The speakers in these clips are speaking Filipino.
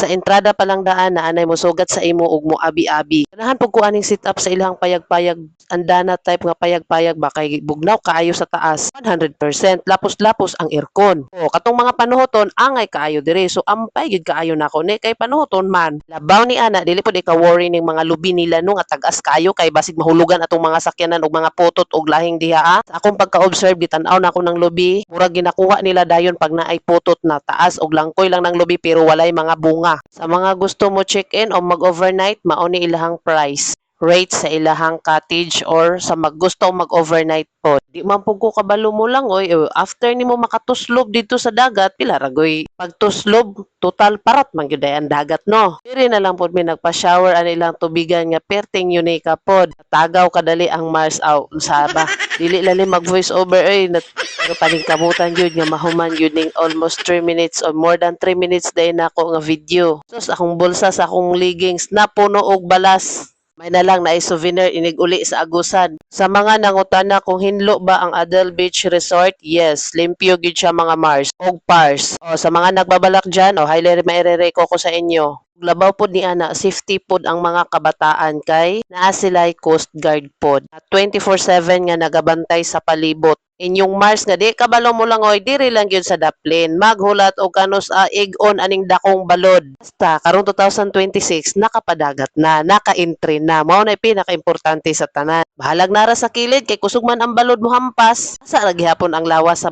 sa entrada pa lang daan na anay mo sugat sa imo ug mo abi-abi. Ganahan pug ko aning sit up sa ilang payag-payag andana type nga payag-payag ba kay bugnaw kaayo sa taas 100%, lapos-lapos ang aircon. O katong mga panuhoton angay kaayo diri, so ampay gid kaayo nako ni kay panuhoton man labaw ni ana dili pud ika worry ning mga lubi nila no nga tag-as kayo kay basig mahulugan atong mga sakyanan ug mga putot og lahing diha. Sa akong pagka-observe gitan-aw na ako ng lubi, murag ginakuha nila dayon pag naay putot na taas og langkoy lang ng lubi pero walay mga bunga. Sa mga gusto mo check-in o mag-overnight, mao ni ilahang price rate sa ilahang cottage or sa maggusto mag-overnight po. Di man pug ko kabalo mo lang oy, after nimo makatuslob dito sa dagat, pila ragoy pagtuslob total parat man gyud ang dagat no. Diri na lang pud mi nagpa-shower ani lang tubigan nga perting unika pod. Tagaw kadali ang Mars out sa ba. Dili lali mag voice over pero paningkamutan gyud nga mahuman gyud ning almost 3 minutes or more than 3 minutes day na ako nga video. So sa akong bulsa sa akong leggings napuno og balas. May na lang na souvenir inig-uli sa agusan. Sa mga nangutana kung hinlo ba ang Adel Beach Resort, yes, limpyo gid siya mga Mars og pars. O sa mga nagbabalak diyan, highly mairereko ko sa inyo. Labaw pod ni ana, safety pod ang mga kabataan kay naa sila'y Coast Guard pod. 24/7 nga nagabantay sa palibot. Inyong Mars nga di kabalo mo lang oy diri lang gyud sa daplin maghulat og kanos ig-on aning dakong balod. Basta karong 2026 nakapadagat na, naka-entry na, mao na pinaka-importante sa tanan. Bahalag nara sa kilid kay kusog man ang balod mo hampas. Sa ra gihapon ang lawas sa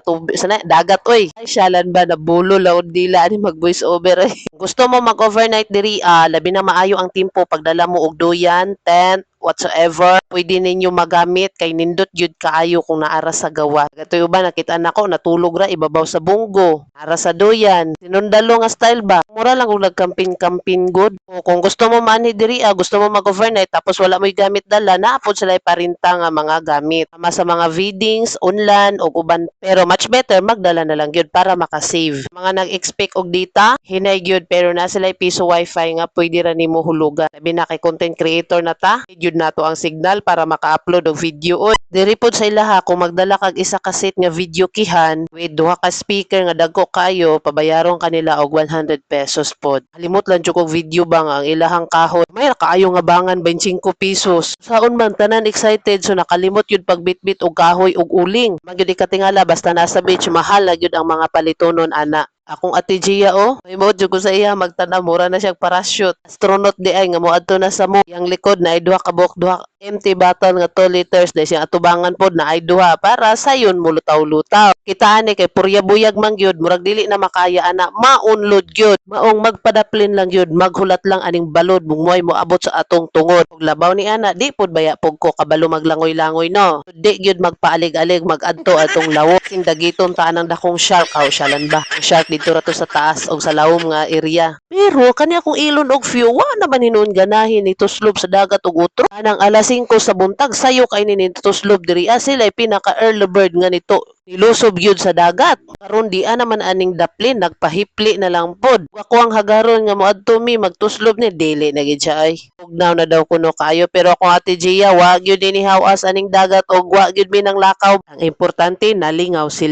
tubig sa dagat oy. Ay syalan ba na bulo laod dila ani mag voice over. Gusto mo mag-overnight diri labi na maayo ang timpo pagdala mo og duyan, tent, whatsoever, pwede ninyo magamit kay nindot gyud kaayo kung naara sa gawa. Gatoy ba nakita nako natulog ra ibabaw sa bunggo, ara sa duyan. Sinundalo nga style ba? Mura lang kung nagkampin-kampin good. O kung gusto mo manhi diri gusto mo mag-overnight tapos wala mo'y gamit dala, naapod sila parinta nga mga gamit. Sama sa mga feedings, unlan og uban. Pero much better magdala na lang gyud para makasave. Mga nag-expect og data, hinay gyud pero na sila piso wifi nga pwede ra nimo hulugan. Sabi na kay content creator na ta, nato ang signal para maka-upload og video. Diri pod sa ilaha kung magdala kag isa ka set nga video kihan with duha ka speaker nga dagko kayo, pabayaron kanila og 100 pesos pod. Halimot lang jud og video bang ang ilahang kahoy. May kaayo nga bangan 25 pesos. Saon man tanan excited so nakalimot yun pagbitbit og kahoy og uling. Magyud ikatingala basta nasa beach mahal gyud ang mga palitonon ana. Akong ate Gia may mo jud ko sa iya magtanaw mura na siyang parachute. Astronaut di ay nga moadto na sa mo. Yang likod na ay duha ka buok duha empty bottle nga 2 liters dahil siyang atubangan pod na ay duha para sayon mo lutaw-lutaw. Kitaan ni kay purya-buyag man gyud murag dili na makaya ana maunlod gyud. Maong magpadaplin lang gyud maghulat lang aning balod mungmoy mo abot sa atong tungod. Ug labaw ni ana di pod baya pog ko kabalo maglangoy-langoy no. Di gyud magpaalig-alig magadto atong lawo. Sing dagiton ta anang dakong shark syalan ba. Ang shark dito ra to sa taas og sa lawom nga area. Pero kani akong ilon og view wa naman hinuon ganahin ito slope sa dagat ug utro. Anang alas 5 sa buntag sayo kay ni tuslob diri sila pinaka early bird nga nito nilusob gyud sa dagat. Karon di naman aning daplin nagpahipli na lang pod. Ako ang hagaron nga moadto mi magtuslob ni dili na gid siya ay. Ugnaw na daw kuno kayo pero ako ate Gia wa gyud ini hawas aning dagat og wa gyud mi nang lakaw. Ang importante nalingaw sila.